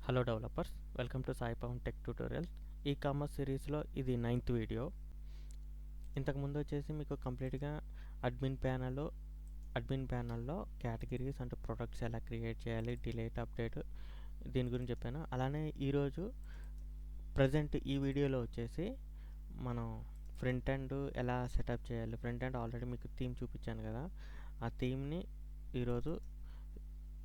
Hello developers, welcome to Sai Pavan tech tutorials. Ecommerce సిరీస్లో ఇది 9th video. ఇంతకుముందు వచ్చేసి మీకు కంప్లీట్గా అడ్మిన్ ప్యానల్లో కేటగిరీస్ అండ్ ప్రొడక్ట్స్ ఎలా క్రియేట్ చేయాలి, డిలీట్, అప్డేట్, దీని గురించి చెప్పాను. అలానే ఈరోజు ప్రజెంట్ ఈ వీడియోలో వచ్చేసి మనం ఫ్రంట్ ఎండ్ ఎలా సెటప్ చేయాలి. ఫ్రంట్ ఎండ్ ఆల్రెడీ మీకు థీమ్ చూపించాను కదా, ఆ థీమ్ని ఈరోజు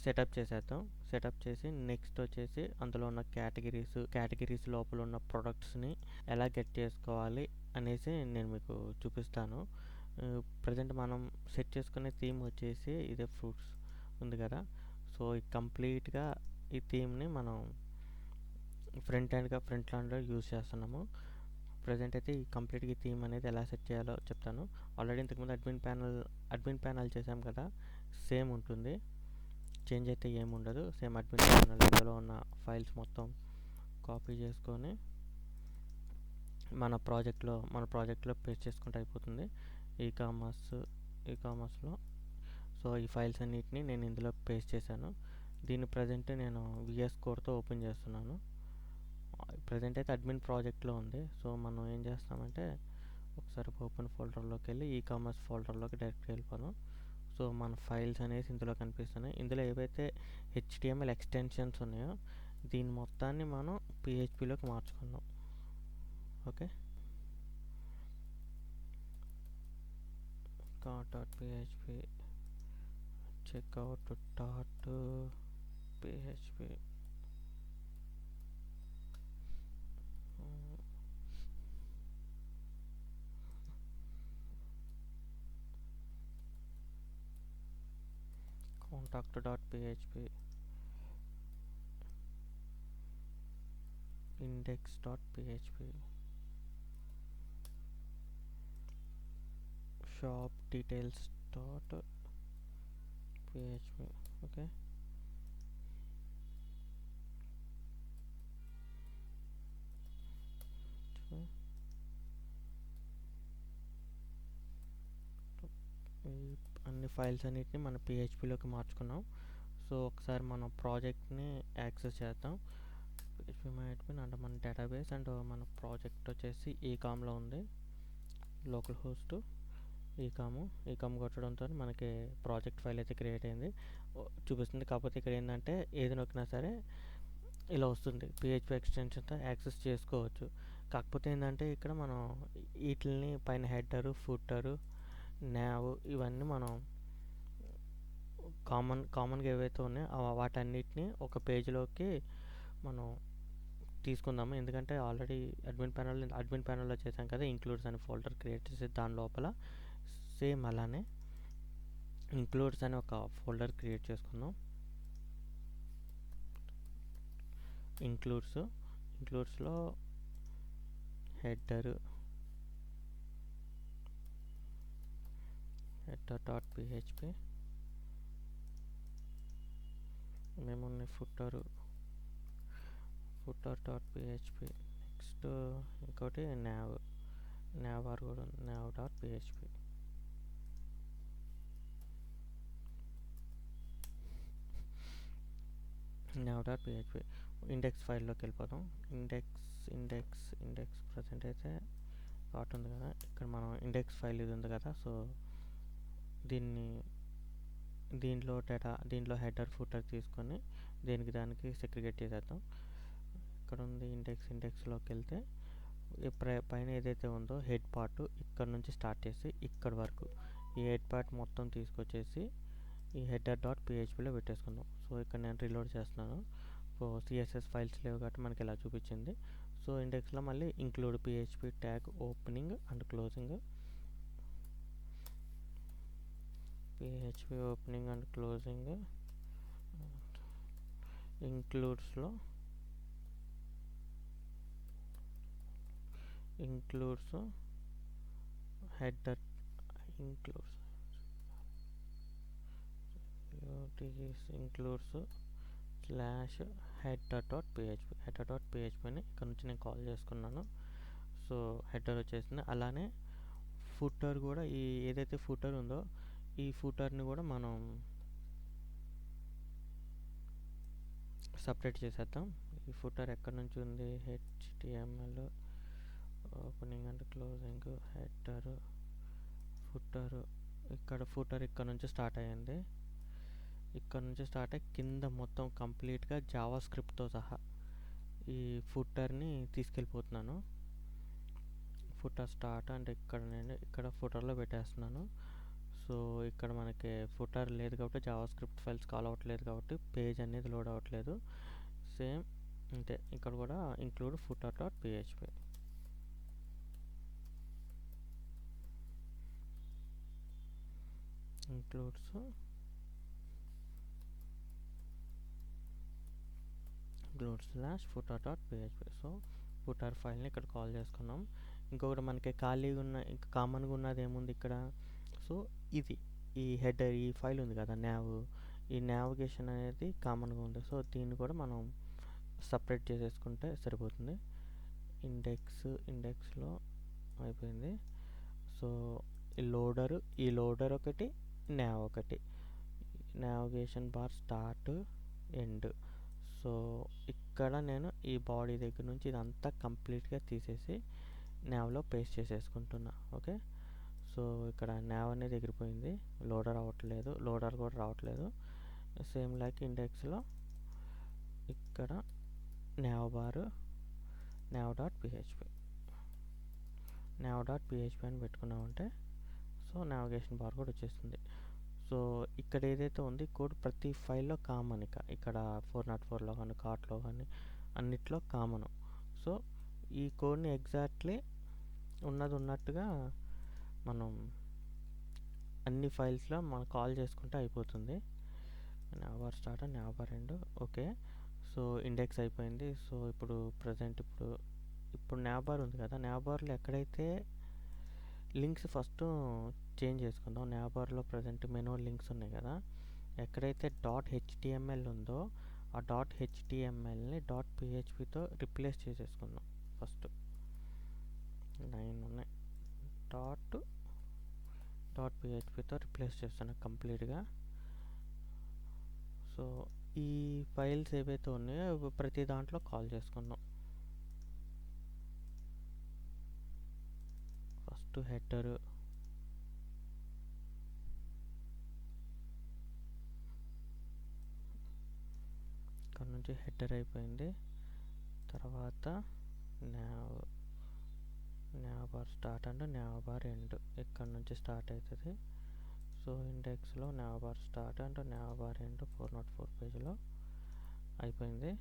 సెటప్ చేసేద్దాం. సెటప్ చేసి నెక్స్ట్ వచ్చేసి అందులో ఉన్న కేటగిరీస్ లోపల ఉన్న ప్రొడక్ట్స్ని ఎలా గెట్ చేసుకోవాలి అనేసి నేను మీకు చూపిస్తాను. ప్రజెంట్ మనం సెట్ చేసుకునే థీమ్ వచ్చేసి ఇదే ఫ్రూట్స్ ఉంది కదా. సో ఈ కంప్లీట్గా ఈ థీమ్ని మనం ఫ్రంట్ ఎండ్లో యూజ్ చేస్తున్నాము. ప్రజెంట్ అయితే ఈ కంప్లీట్గా ఈ థీమ్ అనేది ఎలా సెట్ చేయాలో చెప్తాను. ఆల్రెడీ ఇంతకుముందు అడ్మిన్ ప్యానల్ చేసాం కదా, సేమ్ ఉంటుంది, చేంజ్ అయితే ఏముండదు. సేమ్ అడ్మిన్ ప్యానల్ ఇందులో ఉన్న ఫైల్స్ మొత్తం కాపీ చేసుకొని మన ప్రాజెక్ట్లో పేస్ట్ చేసుకుంటే అయిపోతుంది ఈకామర్స్లో. సో ఈ ఫైల్స్ అన్నిటిని నేను ఇందులో పేస్ట్ చేశాను. దీన్ని ప్రజెంట్ నేను విఎస్ కోడ్తో ఓపెన్ చేస్తున్నాను. ప్రజెంట్ అయితే అడ్మిన్ ప్రాజెక్ట్లో ఉంది. సో మనం ఏం చేస్తామంటే ఒకసారి ఓపెన్ ఫోల్డర్లోకి వెళ్ళి ఈకామర్స్ ఫోల్డర్లోకి డైరెక్ట్గా వెళ్ళిపోదాం. సో మన ఫైల్స్ అనేసి ఇందులో కనిపిస్తున్నాయి. ఇందులో ఏవైతే HTML ఎక్స్టెన్షన్స్ ఉన్నాయో దీని మొత్తాన్ని మనం PHPలోకి మార్చుకుందాం. Okay, .php checkout.php contact.php index.php shop details.php. Okay, అన్ని ఫైల్స్ అన్నిటిని మన PHPలోకి మార్చుకున్నాం. సో ఒకసారి మనం ప్రాజెక్ట్ని యాక్సెస్ చేద్దాం. PHP admin అంటే మన డేటాబేస్ అండ్ మన ప్రాజెక్ట్ వచ్చేసి ఈకామ్లో ఉంది. లోకల్ హోస్ట్ ఈకామ్ కొట్టడంతో మనకి ప్రాజెక్ట్ ఫైల్ అయితే క్రియేట్ అయింది చూపిస్తుంది. కాకపోతే ఇక్కడ ఏంటంటే ఏది నొక్కినా సరే ఇలా వస్తుంది, PHP ఎక్స్టెన్షన్తో యాక్సెస్ చేసుకోవచ్చు. కాకపోతే ఏంటంటే ఇక్కడ మనం వీటిని పైన హెడరు, ఫుటరు, nav ఇవన్నీ మనం కామన్గా ఏవైతే ఉన్నాయో వాటన్నిటిని ఒక పేజ్లోకి మనం తీసుకుందాము. ఎందుకంటే ఆల్రెడీ అడ్మిన్ ప్యానల్లో చేసాం కదా, ఇంక్లూడ్స్ అనే ఫోల్డర్ క్రియేట్ చేసి దాని లోపల సేమ్ అలానే ఇంక్లూడ్స్ అని ఒక ఫోల్డర్ క్రియేట్ చేసుకుందాం. ఇంక్లూడ్స్లో header.php మేమున్న footer.php నెక్స్ట్ ఇంకోటి nav కూడా nav.php. ఇండెక్స్ ఫైల్లోకి వెళ్ళిపోతాం. ఇండెక్స్ ప్రజెంట్ అయితే కాట్ ఉంది కదా, ఇక్కడ మనం ఇండెక్స్ ఫైల్ ఇది ఉంది కదా. సో దీంట్లో హెడర్, ఫుటర్ తీసుకొని దానికి సెగ్రిగేట్ చేసేద్దాం. ఇక్కడ ఉంది ఇండెక్స్లోకి వెళ్తే పైన ఏదైతే ఉందో హెడ్ పార్ట్ ఇక్కడ నుంచి స్టార్ట్ చేసి ఇక్కడ వరకు ఈ హెడ్ పార్ట్ మొత్తం తీసుకొచ్చేసి ఈ header.phpలో పెట్టేసుకుందాం. సో ఇక్కడ నేను రీలోడ్ చేస్తున్నాను. సో CSS ఫైల్స్ లేవు కాబట్టి మనకి ఇలా చూపించింది. సో ఇండెక్స్లో మళ్ళీ include PHP tag opening and closing, PHP opening and closing, includes header header.php అని ఇక్కడ నుంచి నేను కాల్ చేసుకున్నాను. సో హెడర్ వచ్చేసింది. అలానే ఫుటర్ కూడా ఏదైతే ఫుటర్ ఉందో ఈ ఫుటర్ని కూడా మనం సపరేట్ చేసేద్దాం. ఈ ఫుటర్ ఎక్కడి నుంచి ఉంది, HTML opening and closing, header, footer. Footer ఇక్కడ నుంచి స్టార్ట్ అయ్యింది. ఇక్కడ నుంచి స్టార్ట్ అయ్యి కింద మొత్తం కంప్లీట్గా జావా స్క్రిప్ట్తో సహా ఈ ఫుటర్ని తీసుకెళ్ళిపోతున్నాను. ఫుటర్ స్టార్ట్ అంటే ఇక్కడ ఫుటర్లో పెట్టేస్తున్నాను. సో ఇక్కడ మనకి ఫుటర్ లేదు కాబట్టి జావా స్క్రిప్ట్ ఫైల్స్ కాల్ అవ్వట్లేదు కాబట్టి పేజ్ అనేది లోడ్ అవ్వట్లేదు. సేమ్ అంతే ఇక్కడ కూడా include footer dot PHP. Includes /footer dot PHP. So footer ఫైల్ని ఇక్కడ కాల్ చేసుకున్నాం. ఇంకొకటి మనకి ఖాళీగా ఉన్న ఇంకా కామన్గా ఉన్నది ఏముంది ఇక్కడ. సో ఇది ఈ హెడర్ ఈ ఫైల్ ఉంది కదా ఈ నావిగేషన్ అనేది కామన్గా ఉంది. సో దీన్ని కూడా మనం సపరేట్ చేసేసుకుంటే సరిపోతుంది. ఇండెక్స్లో అయిపోయింది. సో ఈ లోడర్ ఒకటి, ఒకటి, navigation bar start end. So ఇక్కడ నేను ఈ బాడీ దగ్గర నుంచి ఇదంతా కంప్లీట్గా తీసేసి నావ్లో పేస్ట్ చేసేసుకుంటున్నా. ఓకే, సో ఇక్కడ నావ్ అనేది ఎగిరిపోయింది, లోడర్ కూడా రావట్లేదు. సేమ్ లైక్ ఇండెక్స్లో ఇక్కడ nav డాట్ పిహెచ్పి అని పెట్టుకున్నామంటే సో నావిగేషన్ బార్ కూడా వచ్చేస్తుంది. సో ఇక్కడ ఏదైతే ఉంది కోడ్ ప్రతి ఫైల్లో కామన్. ఇక్కడ 404లో కానీ కార్ట్లో కానీ అన్నిట్లో కామన్. సో ఈ కోడ్ని ఎగ్జాక్ట్లీ ఉన్నట్టుగా మనం అన్ని ఫైల్స్లో మనం కాల్ చేసుకుంటే అయిపోతుంది. nav bar start, nav bar end. Okay, so index అయిపోయింది. సో ఇప్పుడు nav bar ఉంది కదా, nav barలో ఎక్కడైతే లింక్స్ ఫస్ట్ చేంజ్ చేసుకుందాం. nav barలో ప్రజెంట్ మెనూ లింక్స్ ఉన్నాయి కదా, ఎక్కడైతే .html ఉందో ఆ .htmlని .phpతో రిప్లేస్ చేసేసుకుందాం. ఫస్ట్ 9 ఉన్నాయి, .phpతో రిప్లేస్ చేస్తున్నా కంప్లీట్గా. సో ఈ ఫైల్స్ ఏవైతే ఉన్నాయో ప్రతి దాంట్లో కాల్ చేసుకుందాం. ఫస్ట్ హెడర్, ఇక్కడ నుంచి హెడర్ అయిపోయింది. తర్వాత nav bar start and nav bar end ఇక్కడ నుంచి స్టార్ట్ అవుతుంది. సో ఇండెక్స్లో nav bar start and nav bar end 404 పేజ్లో అయిపోయింది.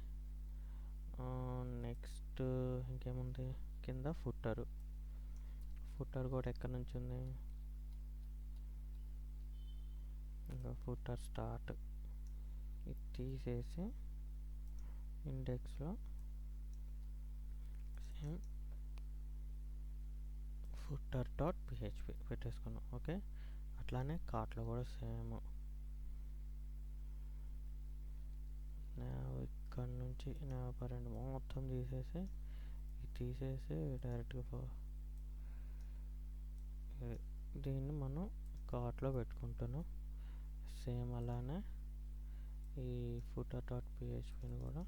నెక్స్ట్ ఇంకేముంది, కింద ఫుటర్ కూడా ఎక్కడి నుంచి ఉంది, ఇంకా ఫుటర్ స్టార్ట్ ఇది తీసేసి ఇండెక్స్లో సేమ్ ఫుటర్ డాట్ పిహెచ్పి పెట్టేసుకున్నాం. ఓకే, అట్లానే కార్ట్లో కూడా సేమ్ ఇక్కడ నుంచి nav bar ఎండ్ మొత్తం తీసేసి డైరెక్ట్గా దీన్ని మనం కార్ట్లో పెట్టుకుంటున్నాం. సేమ్ అలానే ఈ ఫుటర్ డాట్ పిహెచ్పిని కూడా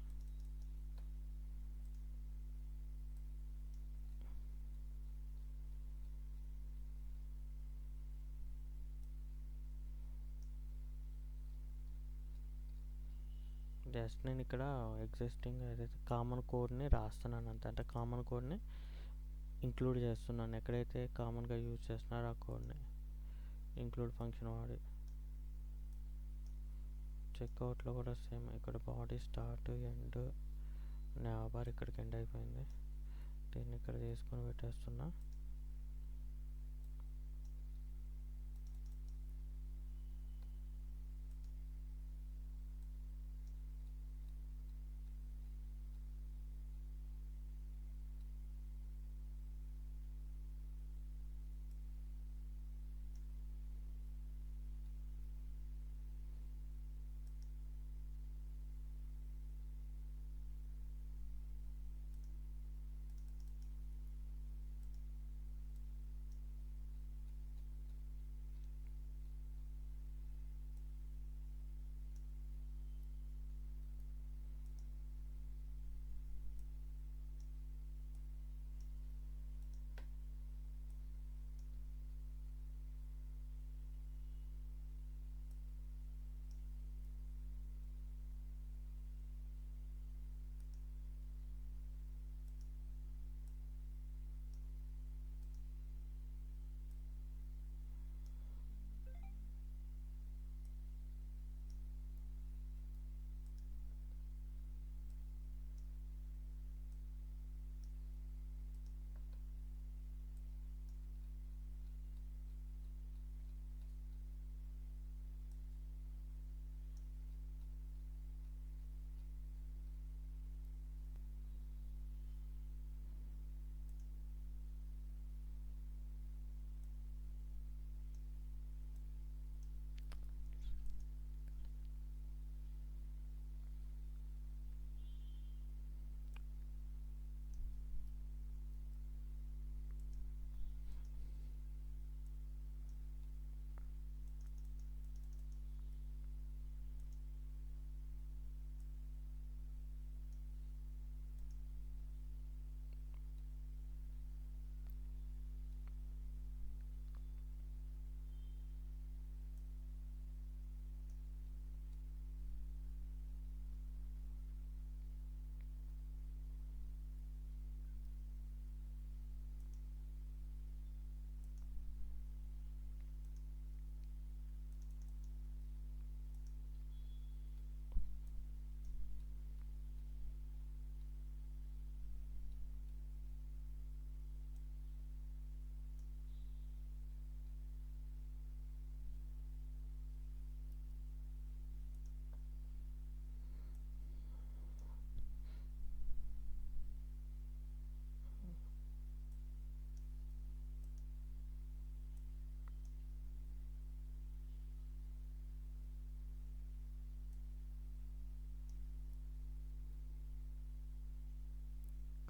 జస్ట్ నేను ఇక్కడ ఎగ్జిస్టింగ్ ఏదైతే కామన్ కోడ్ని రాస్తున్నాను అంతే. అంటే కామన్ కోడ్ని ఇంక్లూడ్ చేస్తున్నాను. ఎక్కడైతే కామన్గా యూజ్ చేస్తున్నారో ఆ కోడ్ని ఇంక్లూడ్ ఫంక్షన్ వాడి. చెక్అవుట్లో కూడా సేమ్ ఇక్కడ body start end, nav bar ఇక్కడికి ఎండ్ అయిపోయింది. దీన్ని ఇక్కడ తీసుకొని పెట్టేస్తున్నా.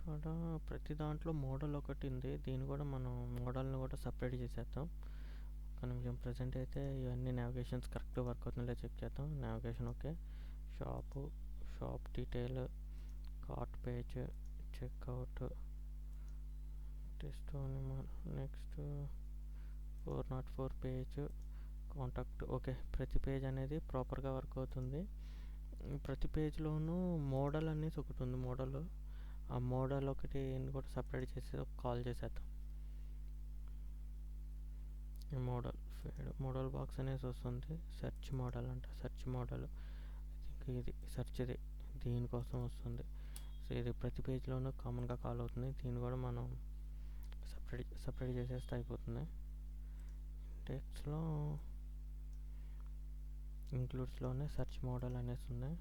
ఇక్కడ ప్రతి దాంట్లో మోడల్ ఒకటి ఉంది. దీన్ని కూడా మనం మోడల్ని కూడా సపరేట్ చేసేద్దాం. ఒక నిమిషం. ప్రజెంట్ అయితే ఇవన్నీ నావిగేషన్స్ కరెక్ట్ వర్క్ అవుతుందో చెక్ చేద్దాం. Navigation okay. Shop detail, cart page, checkout, test next 404 page, contact. Okay, ప్రతి పేజ్ అనేది ప్రాపర్గా వర్క్ అవుతుంది. ప్రతి పేజ్లోనూ మోడల్ అనేసి ఒకటి ఉంది. ఆ మోడల్ ఒకటి కూడా సపరేట్ చేసి కాల్ చేసేద్దాం. ఈ మోడల్ బాక్స్ అనేసి వస్తుంది. సెర్చ్ మోడల్ అంట. సెర్చ్ మోడల్ ఇది సెర్చ్ది దీనికోసం వస్తుంది. సో ఇది ప్రతి పేజ్లోనూ కామన్గా కాల్ అవుతుంది. దీన్ని కూడా మనం సపరేట్ చేసేస్తే అయిపోతుంది. టెక్స్ట్లో ఇంక్లూడ్స్లోనే సెర్చ్ మోడల్ అనేసి ఉంది.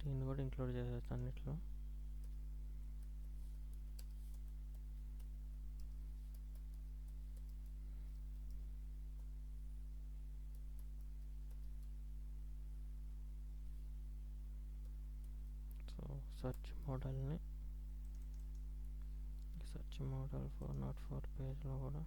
దీన్ని కూడా ఇంక్లూడ్ చేసేస్తాను అన్నిట్లో. సో సెర్చ్ మోడల్ 404 పేజ్లో కూడా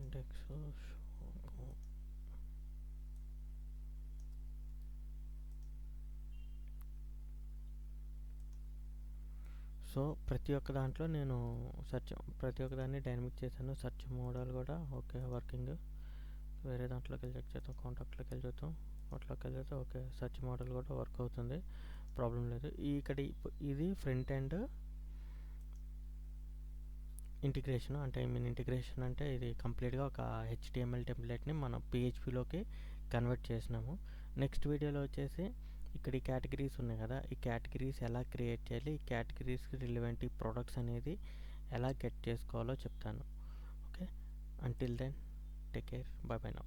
ఇండెక్స్ సో ప్రతి ఒక్క దాంట్లో నేను ప్రతి ఒక్క దాన్ని డైనమిక్ చేశాను. సెర్చ్ మోడల్ కూడా ఓకే వర్కింగ్. వేరే దాంట్లోకి వెళ్ళి చెక్ చేద్దాం. కాంటాక్ట్లోకి వెళ్ళి చూద్దాం. వాటిలోకి వెళ్ళి చూద్దాం. ఓకే, సెర్చ్ మోడల్ కూడా వర్క్ అవుతుంది, ప్రాబ్లం లేదు. ఇది ఫ్రంట్ ఎండ్ ఇంటిగ్రేషన్ అంటే ఇంటిగ్రేషన్ అంటే ఇది కంప్లీట్గా ఒక HTML టెంప్లెట్ని మనం PHPలోకి కన్వర్ట్ చేసినాము. నెక్స్ట్ వీడియోలో వచ్చేసి ఇక్కడ ఈ కేటగిరీస్ ఉన్నాయి కదా, ఈ కేటగిరీస్ ఎలా క్రియేట్ చేయాలి, ఈ కేటగిరీస్కి రిలవెంట్ ఈ ప్రొడక్ట్స్ అనేది ఎలా గెట్ చేసుకోవాలో చెప్తాను. Okay, until then take care, bye bye now.